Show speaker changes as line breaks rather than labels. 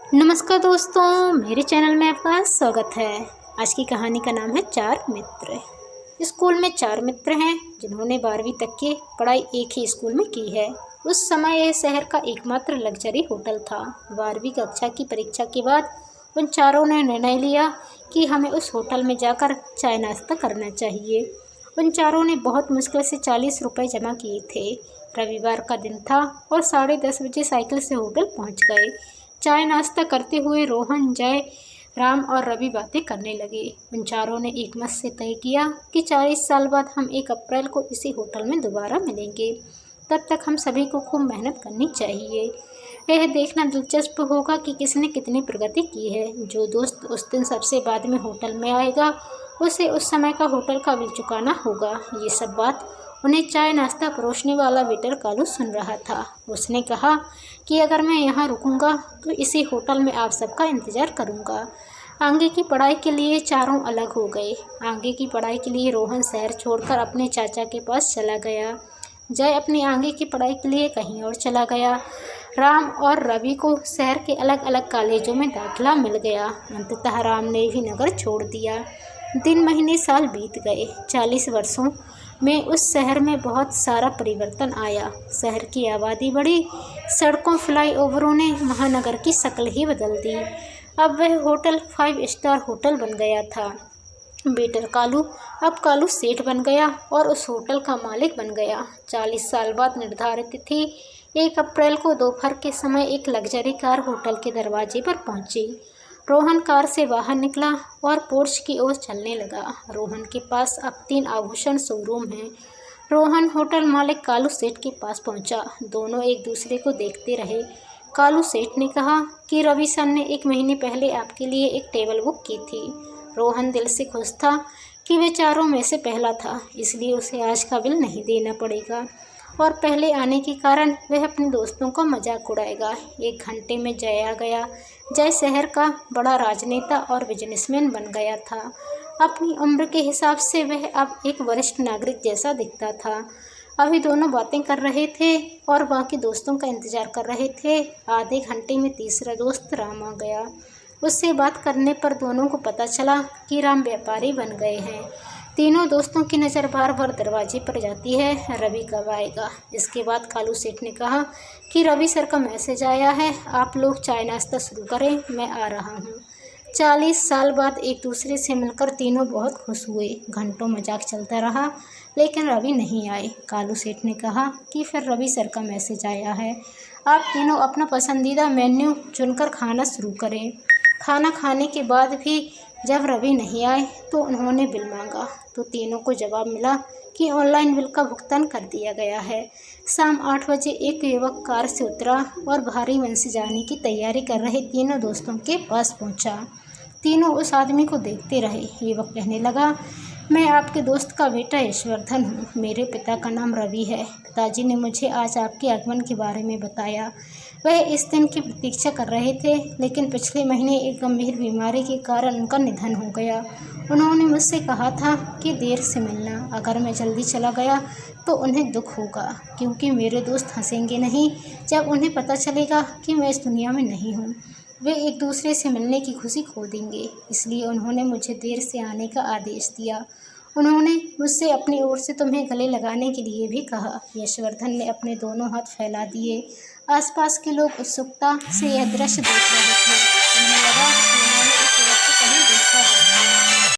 नमस्कार दोस्तों, मेरे चैनल में आपका स्वागत है। आज की कहानी का नाम है चार मित्र। स्कूल में चार मित्र हैं जिन्होंने 12वीं तक की पढ़ाई एक ही स्कूल में की है। उस समय यह शहर का एकमात्र लग्जरी होटल था। 12वीं कक्षा की परीक्षा के बाद उन चारों ने निर्णय लिया कि हमें उस होटल में जाकर चाय नाश्ता करना चाहिए। उन चारों ने बहुत मुश्किल से 40 रुपये जमा किए थे। रविवार का दिन था और 10:30 बजे साइकिल से होटल पहुंच गए। चाय नाश्ता करते हुए रोहन, जय, राम और रवि बातें करने लगे। उन चारों ने एक मत से तय किया कि 40 साल बाद हम 1 अप्रैल को इसी होटल में दोबारा मिलेंगे। तब तक हम सभी को खूब मेहनत करनी चाहिए। यह देखना दिलचस्प होगा कि किसने कितनी प्रगति की है। जो दोस्त उस दिन सबसे बाद में होटल में आएगा उसे उस समय का होटल का बिल चुकाना होगा। ये सब बात उन्हें चाय नाश्ता परोसने वाला वेटर कालू सुन रहा था। उसने कहा कि अगर मैं यहाँ रुकूंगा तो इसी होटल में आप सबका इंतज़ार करूँगा। आगे की पढ़ाई के लिए चारों अलग हो गए। आगे की पढ़ाई के लिए रोहन शहर छोड़कर अपने चाचा के पास चला गया। जय अपनी आगे की पढ़ाई के लिए कहीं और चला गया। राम और रवि को शहर के अलग अलग कॉलेजों में दाखिला मिल गया। अंततः राम ने भी नगर छोड़ दिया। दिन, महीने, साल बीत गए। 40 वर्षों में उस शहर में बहुत सारा परिवर्तन आया। शहर की आबादी बढ़ी, सड़कों, फ्लाईओवरों ने महानगर की शक्ल ही बदल दी। अब वह होटल 5 स्टार होटल बन गया था। वेटर कालू अब कालू सेठ बन गया और उस होटल का मालिक बन गया। 40 साल बाद निर्धारित तिथि 1 अप्रैल को दोपहर के समय एक लग्जरी कार होटल के दरवाजे पर पहुंची। रोहन कार से बाहर निकला और पोर्च की ओर चलने लगा। रोहन के पास अब 3 आभूषण शोरूम हैं। रोहन होटल मालिक कालू सेठ के पास पहुंचा। दोनों एक दूसरे को देखते रहे। कालू सेठ ने कहा कि रवि सर ने 1 महीने पहले आपके लिए एक टेबल बुक की थी। रोहन दिल से खुश था कि वे चारों में से पहला था, इसलिए उसे आज का बिल नहीं देना पड़ेगा और पहले आने के कारण वह अपने दोस्तों को मजाक उड़ाएगा। 1 घंटे में जय आ गया। जय शहर का बड़ा राजनेता और बिजनेसमैन बन गया था। अपनी उम्र के हिसाब से वह अब एक वरिष्ठ नागरिक जैसा दिखता था। अभी दोनों बातें कर रहे थे और बाकी दोस्तों का इंतजार कर रहे थे। आधे घंटे में तीसरा दोस्त राम आ गया। उससे बात करने पर दोनों को पता चला कि राम व्यापारी बन गए हैं। तीनों दोस्तों की नज़र बार बार दरवाजे पर जाती है, रवि कब आएगा। इसके बाद कालू सेठ ने कहा कि रवि सर का मैसेज आया है, आप लोग चाय नाश्ता शुरू करें, मैं आ रहा हूँ। 40 साल बाद एक दूसरे से मिलकर तीनों बहुत खुश हुए। घंटों मजाक चलता रहा लेकिन रवि नहीं आए। कालू सेठ ने कहा कि फिर रवि सर का मैसेज आया है, आप तीनों अपना पसंदीदा मेन्यू चुनकर खाना शुरू करें। खाना खाने के बाद भी जब रवि नहीं आए तो उन्होंने बिल मांगा तो तीनों को जवाब मिला कि ऑनलाइन बिल का भुगतान कर दिया गया है। शाम 8 बजे एक युवक कार से उतरा और भारी मन से जाने की तैयारी कर रहे तीनों दोस्तों के पास पहुंचा। तीनों उस आदमी को देखते रहे। युवक कहने लगा, मैं आपके दोस्त का बेटा यशवर्धन हूँ। मेरे पिता का नाम रवि है। पिताजी ने मुझे आज आपके आगमन के बारे में बताया। वह इस दिन की प्रतीक्षा कर रहे थे, लेकिन पिछले महीने एक गंभीर बीमारी के कारण उनका निधन हो गया। उन्होंने मुझसे कहा था कि देर से मिलना। अगर मैं जल्दी चला गया तो उन्हें दुख होगा, क्योंकि मेरे दोस्त हंसेंगे नहीं जब उन्हें पता चलेगा कि मैं इस दुनिया में नहीं हूँ। वे एक दूसरे से मिलने की खुशी खो देंगे, इसलिए उन्होंने मुझे देर से आने का आदेश दिया। उन्होंने मुझसे अपनी ओर से तुम्हें गले लगाने के लिए भी कहा। यशवर्धन ने अपने दोनों हाथ फैला दिए। आसपास के लोग उत्सुकता से यह दृश्य देख रहे थे।